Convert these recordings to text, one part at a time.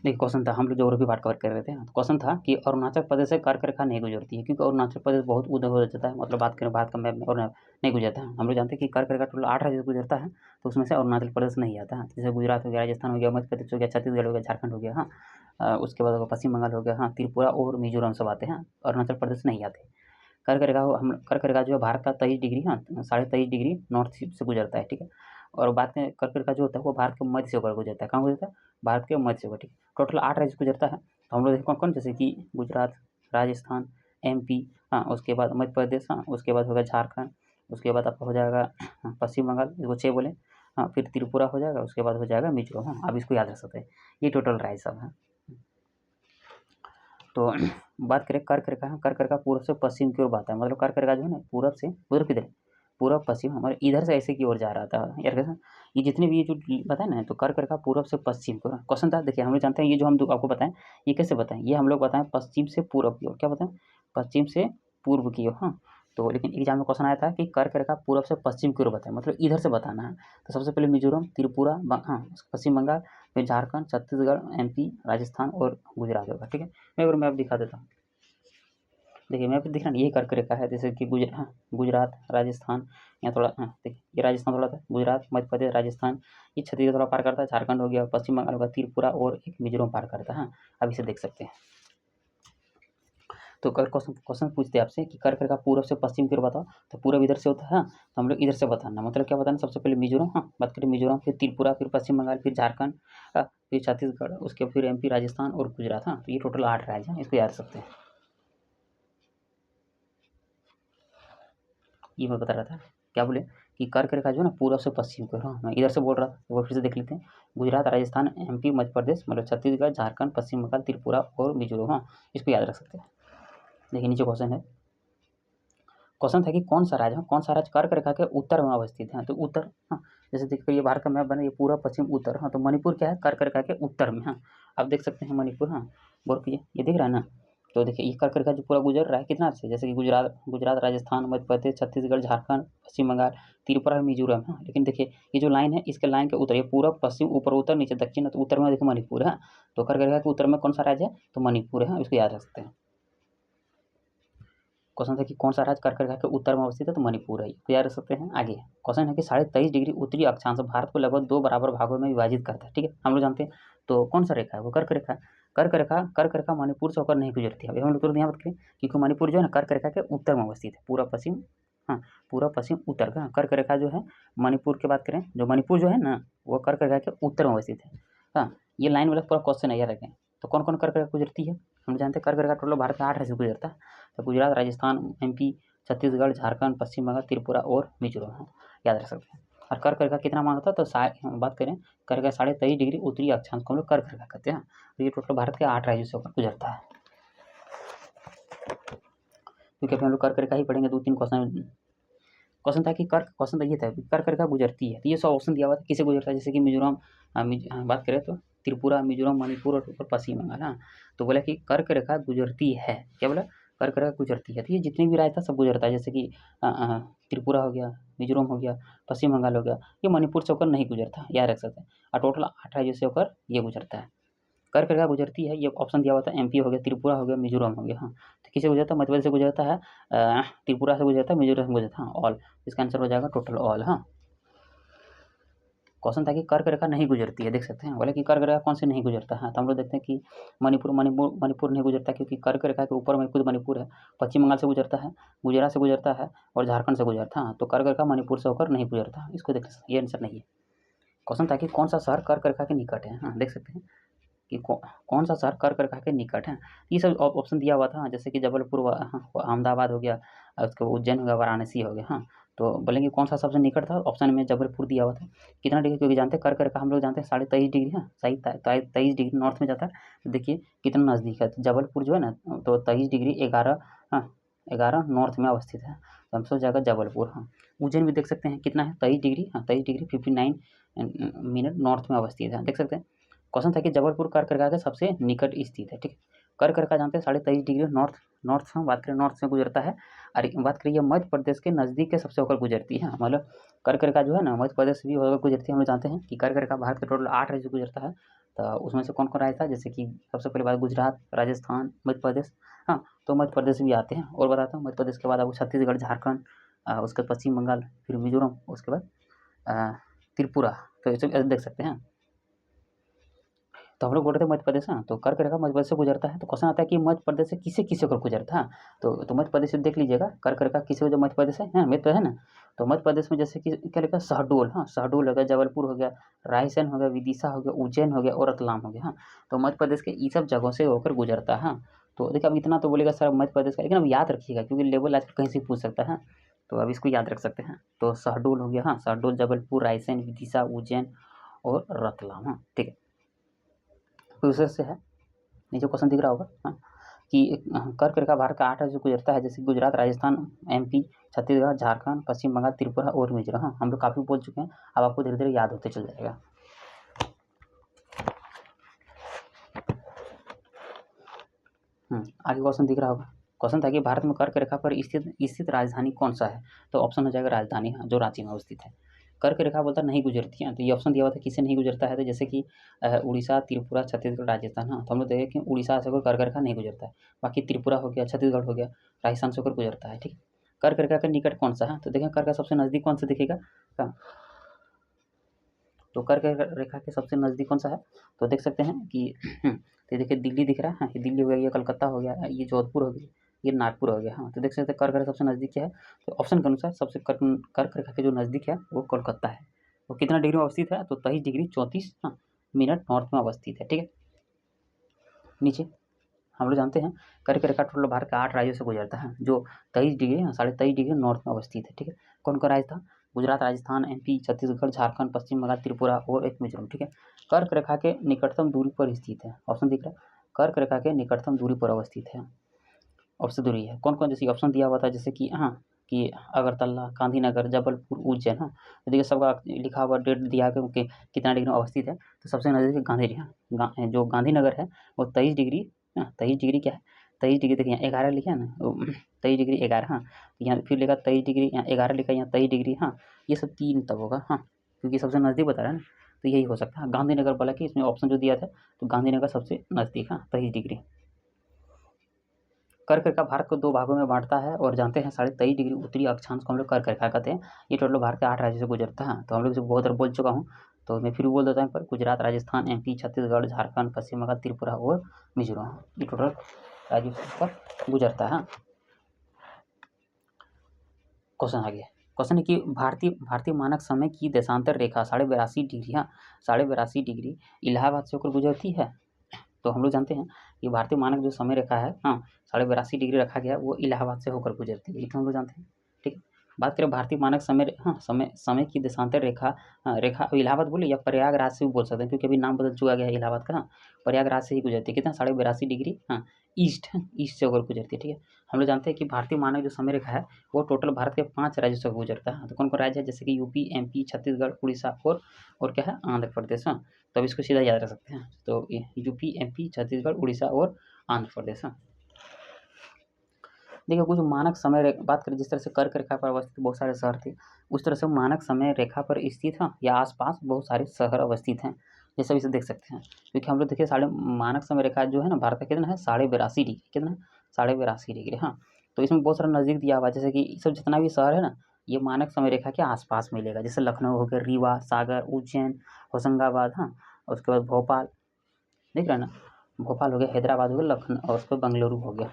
देखिए क्वेश्चन था, हम लोग ज्योग्राफी पार्ट कवर कर रहे थे। तो क्वेश्चन था कि अरुणाचल प्रदेश से कर्क रेखा नहीं गुजरती है, क्योंकि अरुणाचल प्रदेश बहुत उधर हो जाता है, मतलब बात करें भारत का मैप में और नहीं गुजरता है। हम लोग जानते हैं कि कर्क रेखा टोटल 8 राज्य से गुजरता है, तो उसमें से अरुणाचल प्रदेश नहीं आता है। जैसे गुजरात हो गया, राजस्थान हो गया, मध्य प्रदेश हो गया, छत्तीसगढ़ हो गया, झारखंड हो गया, हाँ। उसके बाद पश्चिम बंगाल हो गया, हाँ, त्रिपुरा और मिजोरम सब आते हैं, अरुणाचल प्रदेश नहीं आते। कर्क रेखा जो है भारत का 23 डिग्री, हाँ, 23.5 डिग्री नॉर्थ से गुजरता है, ठीक है। और बात करें कर्क रेखा जो होता है वो भारत के मध्य से होकर गुजरता है। कहाँ गुजरता है? भारत के मध्य से होकर, ठीक है। टोटल 8 राज्य गुजरता है। तो हम लोग देखें कौन कौन, जैसे कि गुजरात, राजस्थान, MP, हाँ, उसके बाद मध्य प्रदेश, हाँ, उसके बाद होगा झारखंड, उसके बाद आपका हो जाएगा पश्चिम बंगाल, इसको 6 बोले, हाँ, फिर त्रिपुरा हो जाएगा, उसके बाद हो जाएगा मिजोरम, हाँ। आप इसको याद रख सकते हैं, ये टोटल राज्य सब है। तो बात करें कर्क रेखा, कर्क रेखा पूर्व से पश्चिम की ओर बहता है, मतलब कर्क रेखा जो है ना पूरब से, पूर्व किधर, पूर्व पश्चिम, हमारे इधर से ऐसे की ओर जा रहा था यार। कैसा ये जितने भी ये जो बताए ना, तो कर्क रेखा पूरब से पश्चिम की ओर। क्वेश्चन था, देखिए हम लोग जानते हैं ये जो हम आपको बताएं, ये कैसे बताएं, ये हम लोग बताएं पश्चिम से पूर्व की ओर। क्या बताएं? पश्चिम से पूर्व की ओर, हाँ। तो लेकिन एग्जाम में क्वेश्चन आया था कि कर्क रेखा पूरब से पश्चिम की ओर बताएं, मतलब इधर से बताना है। तो सबसे पहले मिजोरम, त्रिपुरा, हाँ, पश्चिम बंगाल, फिर झारखंड, छत्तीसगढ़, MP, राजस्थान और गुजरात होगा, ठीक है। मैं एक मैप दिखा देता हूँ। देखिए मैप दिख रहा है, यही कर्क रेखा है, जैसे कि गुजरात, राजस्थान, यहाँ थोड़ा, हाँ देखिए ये राजस्थान थोड़ा था, गुजरात, मध्य प्रदेश, राजस्थान, ये छत्तीसगढ़ थोड़ा पार करता है, झारखंड हो गया, पश्चिम बंगाल होगा, त्रिपुरा और एक मिजोरम पार करता है, हाँ। अब इसे देख सकते हैं। तो क्वेश्चन पूछते हैं आपसे कि कर्क रेखा पूर्व से पश्चिम की ओर बताओ, तो पूर्व इधर से होता है, हाँ, तो हम लोग इधर से बताना, मतलब क्या बताना, सबसे पहले मिजोरम, हाँ, बात करें मिजोरम, फिर त्रिपुरा, फिर पश्चिम बंगाल, फिर झारखंड, फिर छत्तीसगढ़, उसके फिर MP, राजस्थान और गुजरात, हाँ। तो ये टोटल 8 राज्य हैं, इसको याद रख सकते हैं। ये मैं बता रहा था, क्या बोले कि कर्क रेखा जो है ना पूर्व से पश्चिम को, हाँ, मैं इधर से बोल रहा था, वो फिर से देख लेते हैं। गुजरात, राजस्थान, MP, मध्य प्रदेश, मतलब छत्तीसगढ़, झारखंड, पश्चिम बंगाल, त्रिपुरा और मिजोरम, हाँ, इसको याद रख सकते हैं। देखिए नीचे क्वेश्चन है, क्वेश्चन था कि कौन सा राज्य कर्क रेखा के उत्तर में अवस्थित है। तो उत्तर, हाँ, जैसे देखिए ये भारत का मैप बना, ये पूरा पश्चिम उत्तर, हाँ, तो मणिपुर क्या है, कर्क रेखा के उत्तर में, हाँ। आप देख सकते हैं मणिपुर, हाँ, गौर कीजिए, ये दिख रहा है ना। तो देखिए ये कर्क रेखा जो पूरा गुजर रहा है कितना से, जैसे कि गुजरात, राजस्थान, मध्य प्रदेश, छत्तीसगढ़, झारखंड, पश्चिम बंगाल, त्रिपुरा और मिजोरम, हाँ। लेकिन देखिए ये जो लाइन है, इसके लाइन के उत्तर, ये पूरब, पश्चिम, ऊपर उत्तर, नीचे दक्षिण, तो उत्तर में देखिए मणिपुर है। तो कर्क रेखा के उत्तर में कौन सा राज्य है, तो मणिपुर है, इसको याद रख सकते हैं। क्वेश्चन था कि कौन सा राज्य कर्क रेखा के उत्तर में अवस्थित है, तो मणिपुर है, इसको याद रख सकते हैं। आगे क्वेश्चन है कि 23.5 डिग्री उत्तरी अक्षांश भारत को लगभग 2 बराबर भागों में विभाजित करता है, ठीक है, हम लोग जानते हैं। तो कौन सा रेखा है, वो कर्क रेखा। कर्क रेखा मणिपुर से होकर नहीं गुजरती है। अभी हम लोग तुरंत यहाँ बात करें, क्योंकि मणिपुर जो है ना कर्क रेखा के उत्तर में अवस्थित है, पूरा पश्चिम, हाँ, पूरा पश्चिम उत्तर का कर्क रेखा जो है मणिपुर की बात करें, जो मणिपुर जो है ना वो कर्क रेखा के उत्तर में अवस्थित है, हाँ। ये लाइन वाला पूरा क्वेश्चन है, याद रखें। तो कौन कौन कर्क रेखा गुजरती है, हम जानते हैं कर्क रेखा टोटल भारत का 8 राज्य गुजरता है। तो गुजरात, राजस्थान, MP, छत्तीसगढ़, झारखंड, पश्चिम बंगाल, त्रिपुरा और मिजोरम, हाँ, याद रख सकते हैं। और कर्क रेखा कितना मान होता है, तो बात करें कर्क रेखा 23.5 डिग्री उत्तरी अक्षांश को हम लोग कर्क रेखा कहते हैं। तो ये टोटल भारत के 8 राज्यों से होकर गुजरता है। क्योंकि अभी हम लोग कर्क रेखा ही पढ़ेंगे, 2-3 क्वेश्चन था कि क्वेश्चन तो ये था कर्क रेखा गुजरती है, तो ये सब ऑप्शन दिया हुआ था किसे गुजरता है, जैसे कि मिजोरम, बात करें तो त्रिपुरा, मिजोरम, मणिपुर और पश्चिम बंगाल, हाँ। तो बोला कि कर्क रेखा गुजरती है, क्या बोला, कर्क रेखा गुजरती है। तो ये जितने भी राज्य था सब गुजरता है, जैसे कि त्रिपुरा हो गया, मिजोरम हो गया, पश्चिम बंगाल हो गया, ये मणिपुर से होकर नहीं गुजरता, याद रख सकते हैं। और टोटल 8 राज्यों से होकर ये गुजरता है। कर्क रेखा गुजरती है, ये ऑप्शन दिया हुआ था, MP हो गया, त्रिपुरा हो गया, मिजोरम हो गया, हाँ। तो किसे गुजरता है, मध्य प्रदेश से गुजरता है, त्रिपुरा से गुजरता है, मिजोरम से गुजरता है, हाँ, ऑल। इसका आंसर हो जाएगा टोटल ऑल, हाँ। क्वेश्चन था कि कर्क रेखा नहीं गुजरती है, देख सकते हैं, बोले कि कर्क रेखा कौन से नहीं गुजरता है। तो हम लोग देखते हैं कि मणिपुर नहीं गुजरता, क्योंकि कर्क रेखा के ऊपर में खुद मणिपुर है। पश्चिम बंगाल से गुजरता है, गुजरात से गुजरता है और झारखंड से गुजरता है, तो कर्क रेखा मणिपुर से होकर नहीं गुजरता, इसको देख सकते हैं, ये आंसर नहीं है। क्वेश्चन था कि कौन सा शहर कर्क रेखा के निकट है, हाँ, देख सकते हैं कि कौन सा शहर कर्क रेखा के निकट है। ये सब ऑप्शन दिया हुआ था, जैसे कि जबलपुर, हाँ, अहमदाबाद हो गया, उसके उज्जैन हो गया, वाराणसी हो गया, हाँ। तो बोलेंगे कौन सा सबसे निकट था, ऑप्शन में जबलपुर दिया हुआ था। कितना डिग्री, क्योंकि जानते हैं कर्क रेखा हम लोग जानते हैं 23.5 डिग्री, हाँ, सही, 23 डिग्री नॉर्थ में जाता है। तो देखिए कितना नज़दीक है, तो जबलपुर जो है ना, तो 23 डिग्री 11, हाँ, 11 नॉर्थ में अवस्थित है, तो हमसे हो जाएगा जबलपुर, हाँ। उज्जैन भी देख सकते हैं कितना है, 23 डिग्री, हाँ, 23 डिग्री 59 मिनट नॉर्थ में अवस्थित है, देख सकते हैं। क्वेश्चन था कि जबलपुर कर्क रेखा के सबसे निकट स्थित है, ठीक है। कर्क रेखा जानते हैं 23.5 डिग्री नॉर्थ से, बात करें नॉर्थ से गुजरता है। और बात करिए मध्य प्रदेश के नज़दीक के सबसे होकर गुजरती है, मतलब कर्क रेखा जो है ना मध्य प्रदेश भी होकर गुजरती है। हम लोग जानते हैं कि कर्क रेखा भारत के टोटल 8 राज्य से गुजरता है, तो उसमें से कौन कौन राज्य था, जैसे कि सबसे पहले बात गुजरात, राजस्थान, मध्य प्रदेश। हाँ, तो मध्य प्रदेश भी आते हैं। और बताता हूँ, मध्य प्रदेश के बाद आपको छत्तीसगढ़, झारखंड, उसके बाद पश्चिम बंगाल, फिर मिजोरम, उसके बाद त्रिपुरा। तो ये सब देख सकते हैं। तो हम लोग बोल रहे थे मध्य प्रदेश, हाँ, तो कर्क रेखा मध्य प्रदेश से गुजरता है। तो क्वेश्चन आता है कि मध्य प्रदेश से किसे किसे होकर गुजरता है। तो मध्य प्रदेश से देख लीजिएगा, कर्क रेखा किसे, जो मध्य प्रदेश है, मध्य प्रदेश है ना। तो मध्य प्रदेश में जैसे कि क्या लिखा, शहडोल, हाँ, शहडोल हो गया, जबलपुर हो गया, रायसेन हो गया, विदिशा हो गया, उज्जैन हो गया और रतलाम हो गया। हाँ, तो मध्य प्रदेश के ये सब जगहों से होकर गुजरता है। हाँ, तो देखिए अब इतना तो बोलेगा सर मध्य प्रदेश का, लेकिन अब याद रखिएगा क्योंकि लेवल आजकल कहीं से पूछ सकता है। तो अब इसको याद रख सकते हैं। तो शहडोल हो गया, हाँ, शहडोल, जबलपुर, रायसेन, विदिशा, उज्जैन और रतलाम। हाँ, ठीक है, दूसरे से है, नीचे क्वेश्चन दिख रहा होगा, हाँ, कि कर्क रेखा भारत का 8 राज्यों से गुजरता है, जैसे गुजरात, राजस्थान, एमपी, छत्तीसगढ़, झारखंड, पश्चिम बंगाल, त्रिपुरा और मिजोरम। हाँ, हम लोग काफ़ी बोल चुके हैं, अब आपको धीरे धीरे याद होते चल जाएगा। आगे क्वेश्चन दिख रहा होगा। क्वेश्चन था कि भारत में कर्क रेखा पर स्थित राजधानी कौन सा है। तो ऑप्शन हो जाएगा राजधानी, हाँ, जो रांची में अवस्थित है। कर्क रेखा बोलता नहीं गुजरती है, तो ये ऑप्शन दिया हुआ था किसे नहीं गुजरता है। तो जैसे कि उड़ीसा, त्रिपुरा, छत्तीसगढ़, राजस्थान। हाँ, तो हम लोग देखें कि उड़ीसा से होकर कर्क रेखा नहीं गुजरता है, बाकी त्रिपुरा हो गया, छत्तीसगढ़ हो गया, राजस्थान से होकर गुजरता है। ठीक, कर्क रेखा के निकट कौन सा है, तो देखें कर्क का सबसे नज़दीक कौन सा दिखेगा। हाँ, तो कर्क रेखा के सबसे नज़दीक कौन सा है, तो देख सकते हैं कि तो देखिए दिल्ली दिख रहा है, हाँ, ये दिल्ली हो गया, ये कलकत्ता हो गया, ये जोधपुर हो गया, ये नागपुर हो गया। हाँ, तो देख सकते हैं कर्क रेखा सबसे नज़दीक क्या है। तो ऑप्शन के अनुसार सबसे कर्क रेखा के जो नज़दीक है वो कोलकाता है। वो कितना डिग्री में अवस्थित है, तो 23 डिग्री 34 मिनट नॉर्थ में अवस्थित है। ठीक है, नीचे हम लोग जानते हैं कर्क रेखा टोटल भारत के 8 राज्यों से गुजरता है, जो 23 डिग्री, 23.5 डिग्री नॉर्थ में अवस्थित है। ठीक है, कौन कौन राज्य था, गुजरात, राजस्थान, एमपी, छत्तीसगढ़, झारखंड, पश्चिम बंगाल, त्रिपुरा और एक मिजोरम। ठीक है, कर्क रेखा के निकटतम दूरी पर स्थित है, ऑप्शन दिख रहा है, कर्क रेखा के निकटतम दूरी पर अवस्थित है, ऑप्शन दूरी है। कौन कौन, जैसे ऑप्शन दिया हुआ था, जैसे कि हाँ, कि अगरतला, गांधीनगर, जबलपुर, उज्जैन। हाँ, तो देखिए सबका लिखा हुआ डेट दिया है कि कितना डिग्री में अवस्थित है। तो सबसे नज़दीक गांधी, हाँ, जो गांधीनगर है वो 23 डिग्री, 23 डिग्री क्या है, 23 डिग्री देखिए यहाँ 11 लिखा है ना, 23 डिग्री 11। हाँ, तो यहाँ फिर लिखा 23 डिग्री, यहाँ 11 लिखा, यहाँ 23 डिग्री। हाँ, ये सब 3 तब होगा। हाँ, क्योंकि सबसे नज़दीक बता रहा है ना, तो यही हो सकता है गांधीनगर बोला कि इसमें ऑप्शन जो दिया था, तो गांधीनगर सबसे नज़दीक, हाँ, 23 डिग्री। कर्क रेखा भारत को 2 भागों में बांटता है और जानते हैं 23.5 डिग्री उत्तरी अक्षांश को हम लोग कर्क रेखा कहते हैं। ये टोटल भारत के 8 राज्यों से गुजरता है। तो हम लोग बहुत बार बोल चुका हूँ, तो मैं फिर बोल देता हूँ, पर गुजरात, राजस्थान, एमपी, छत्तीसगढ़, झारखंड, पश्चिम बंगाल, त्रिपुरा और मिजोरम, ये टोटल राज्यों से गुजरता है। क्वेश्चन आ गया, क्वेश्चन है कि भारतीय मानक समय की देशांतर रेखा 82.5 डिग्री, हाँ, 82.5 डिग्री इलाहाबाद से होकर गुजरती है। तो हम लोग जानते हैं कि भारतीय मानक जो समय रेखा है, हाँ, 82.5 डिग्री रखा गया, वो इलाहाबाद से होकर गुजरती है, इतना हम लोग जानते हैं। ठीक है, बात करें भारतीय मानक समय, हाँ, समय की देशांतर रेखा, रेखा इलाहाबाद बोले या प्रयागराज से भी बोल सकते हैं, क्योंकि अभी नाम बदल चुका गया है इलाहाबाद का। हाँ, प्रयागराज से ही गुजरती है, कितना 82.5 डिग्री, हाँ, ईस्ट से होकर गुजरती है। ठीक है, हम लोग जानते हैं कि भारतीय मानक जो समय रेखा है वो टोटल भारत के 5 राज्यों से गुजरता है। तो कौन कौन राज्य है, जैसे कि यूपी, एमपी, छत्तीसगढ़, उड़ीसा और क्या है, आंध्र प्रदेश। हाँ, तो अब इसको सीधा याद रख सकते हैं। तो यूपी, एमपी, छत्तीसगढ़, उड़ीसा और आंध्र प्रदेश। हाँ, देखिए कुछ मानक समय बात करें, जिस तरह से कर्क रेखा पर अवस्थित बहुत सारे शहर थे, उस तरह से मानक समय रेखा पर स्थित, हाँ, या आसपास बहुत सारे शहर अवस्थित हैं, जैसे इसे देख सकते हैं। क्योंकि हम लोग देखिए मानक समय रेखा जो है ना भारत का कितना है, 82.5 डिग्री, कितना 82.5 डिग्री। हाँ, तो इसमें बहुत सारा नज़दीक दिया हुआ है, जैसे कि ये सब जितना भी शहर है ना, ये मानक समय रेखा के आसपास मिलेगा, जैसे लखनऊ हो गया, रीवा, सागर, उज्जैन, होशंगाबाद। हाँ, उसके बाद भोपाल, देख रहे हैं ना, भोपाल हो गया, हैदराबाद हो गया, लखनऊ और उसके बाद बेंगलुरु हो गया।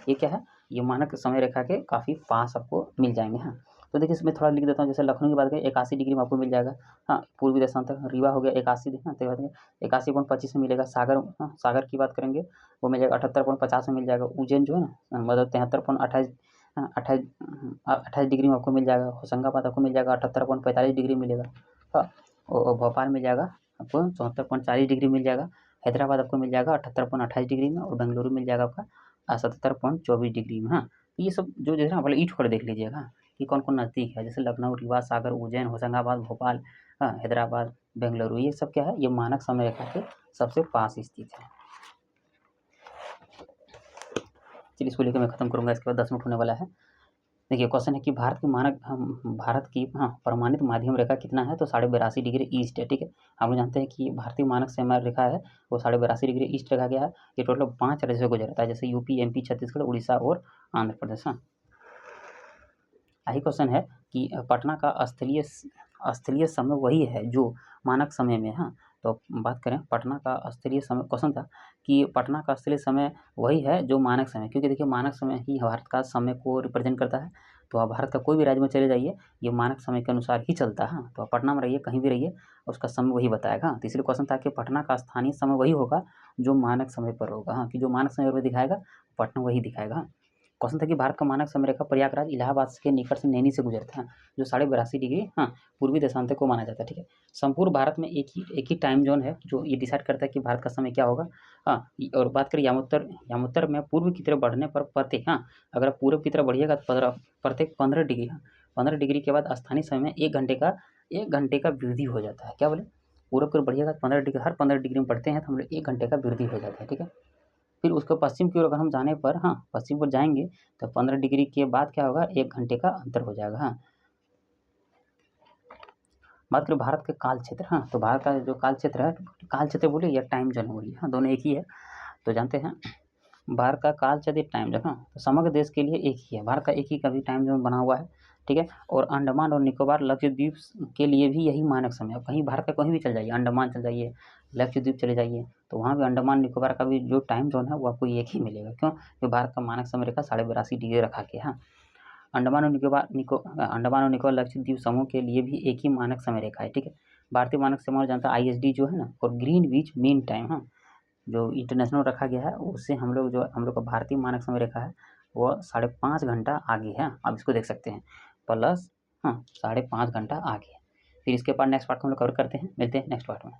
ये क्या है, ये मानक समय रेखा के काफ़ी पास आपको मिल जाएंगे। हाँ, तो देखिए इसमें थोड़ा लिख देता हूँ, जैसे लखनऊ की बात करें 81 डिग्री में आपको मिल जाएगा। हाँ, पूर्वी देशांतर। रीवा हो गया 81, हाँ, तो 81.25 में मिलेगा। सागर, हाँ, सागर की बात करेंगे वो मिल जाएगा 78.50 में मिल जाएगा। उज्जैन जो है ना, मतलब 73.28, 28 डिग्री में आपको मिल जाएगा। होशंगाबाद आपको मिल जाएगा 78.45 डिग्री मिलेगा। हाँ, और भोपाल मिल जाएगा आपको 74.40 डिग्री मिल जाएगा। हैदराबाद आपको मिल जाएगा 78.28 डिग्री में और बेंगलुरु मिल जाएगा आपका 77.24 डिग्री में। हाँ, तो ये सब जो है ना, पहले ईट कर देख लीजिएगा कि कौन कौन नज़दीक है, जैसे लखनऊ, रीवा, सागर, उज्जैन, होशंगाबाद, भोपाल, हाँ, हैदराबाद, बेंगलुरु, ये सब क्या है, ये मानक समय रेखा के सबसे पास स्थित है। चलिए इसको लेकर मैं खत्म करूँगा, इसके बाद 10 मिनट होने वाला है। देखिए क्वेश्चन है कि भारत की प्रमाणित माध्यम रेखा कितना है, तो 82.5 डिग्री ईस्ट है। ठीक है, हम लोग जानते हैं कि भारतीय मानक समय रेखा है वो 82.5 डिग्री ईस्ट रखा गया है। ये टोटल 5 राज्यों से गुजरता है, जैसे यूपी, एमपी, छत्तीसगढ़, उड़ीसा और आंध्र प्रदेश। यही क्वेश्चन है कि पटना का स्थलीय समय वही है जो मानक समय में। तो बात करें पटना का स्थलीय समय, क्वेश्चन था कि पटना का स्थलीय समय वही है जो मानक समय, क्योंकि देखिए मानक समय ही भारत का समय को रिप्रेजेंट करता है। तो आप भारत का कोई भी राज्य में चले जाइए, ये मानक समय के अनुसार ही चलता है। तो आप पटना में रहिए, कहीं भी रहिए, उसका समय वही बताएगा। तो इसलिए क्वेश्चन था कि पटना का स्थानीय समय वही होगा जो मानक समय पर होगा। कि जो मानक समय पर दिखाएगा पटना वही दिखाएगा। क्वेश्चन था कि भारत का मानक समय रेखा प्रयागराज इलाहाबाद के निकट से नैनी से गुजरता है, जो 82.5 डिग्री पूर्वी देशांतर को माना जाता है। ठीक है, संपूर्ण भारत में एक ही टाइम जोन है जो ये डिसाइड करता है कि भारत का समय क्या होगा। और बात करें यामोत्तर में पूर्व की तरफ बढ़ने पर प्रत्येक अगर आप पूर्व की तरफ बढ़िएगा तो प्रत्येक 15 डिग्री 15 डिग्री के बाद स्थानीय समय में 1 घंटे का वृद्धि हो जाता है। क्या बोले, पूर्व की ओर बढ़िएगा तो 15 डिग्री, हर 15 डिग्री में बढ़ते हैं तो हम लोग 1 घंटे का वृद्धि हो जाता है। ठीक है, फिर उसको पश्चिम की ओर अगर हम जाने पर पश्चिम पर जाएंगे तो 15 डिग्री के बाद क्या होगा, 1 घंटे का अंतर हो जाएगा। बात करें भारत के काल क्षेत्र। तो भारत का जो काल क्षेत्र है, काल क्षेत्र बोलिए या टाइम जोन बोलिए, दोनों एक ही है। तो जानते हैं भारत का काल क्षेत्र टाइम जोन तो समग्र देश के लिए एक ही है। भारत का एक ही कभी टाइम जोन बना हुआ है। ठीक है, और अंडमान और निकोबार लक्षद्वीप के लिए भी यही मानक समय है। कहीं भारत का कहीं भी चल जाइए, अंडमान चल जाइए, लक्षद्वीप चले जाइए, तो वहाँ भी अंडमान निकोबार का भी जो टाइम जोन है वो आपको एक ही मिलेगा। क्यों, जो भारत का मानक समय रेखा 82.5 डिग्री रखा गया है। अंडमान और निकोबार लक्षद्वीप समूह के लिए भी एक ही मानक समय रेखा है। ठीक है, भारतीय मानक समय जानता है ISD जो है ना, और ग्रीनविच मीन टाइम जो इंटरनेशनल रखा गया है, उससे हम लोग का भारतीय मानक समय रेखा है वो 5.5 घंटा आगे है। आप इसको देख सकते हैं, प्लस 5.5 घंटा आगे। फिर इसके बाद नेक्स्ट पार्ट को हम लोग कवर करते हैं, मिलते हैं नेक्स्ट पार्ट में।